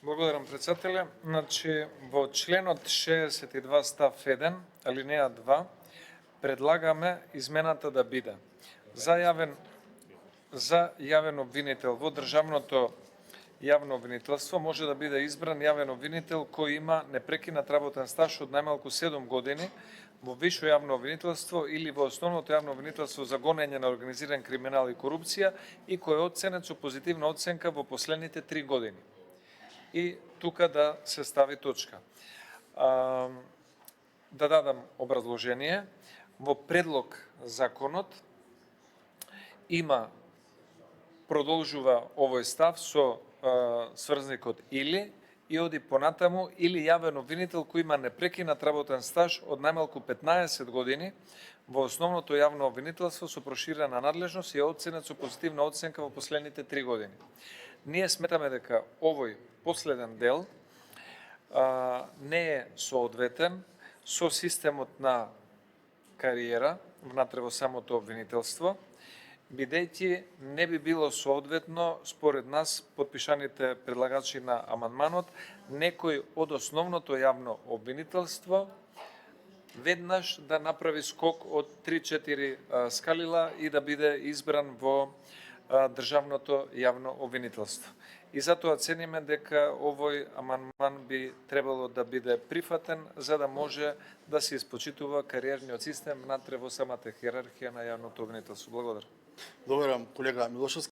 Благодарам, председателе. Значи, во членот 62 став 1, алинеја 2, предлагаме измената да биде за јавен обвинител во државното јавно обвинителство може да биде избран јавен обвинител кој има непрекинат работен стаж од најмалку 7 години во висше јавно обвинителство или во основното јавно обвинителство за гонење на организиран криминал и корупција и кој е оценет со позитивна оценка во последните 3 години. И тука да се стави точка. Да дадам образложение. Во предлог законот продолжува овој став со сврзникот или и оди понатаму или јавен обвинител кој има непрекинат работен стаж од најмалку 15 години во основното јавно обвинителство со проширена надлежност и е оценет со позитивна оценка во последните 3 години. Ние сметаме дека овој последен дел не е соодветен со системот на кариера внатре во самото обвинителство, бидејќи не би било соодветно, според нас, подпишаните предлагачи на амандманот, некој од основното јавно обвинителство веднаш да направи скок од 3-4 скалила и да биде избран во државното јавно обвинителство. И затоа цениме дека овој амандман би требало да биде прифатен за да може да се испочитува кариерниот систем внатре во самата хиерархија на јавното обвинителство. Благодарам. Благодарам, колега Милошевски.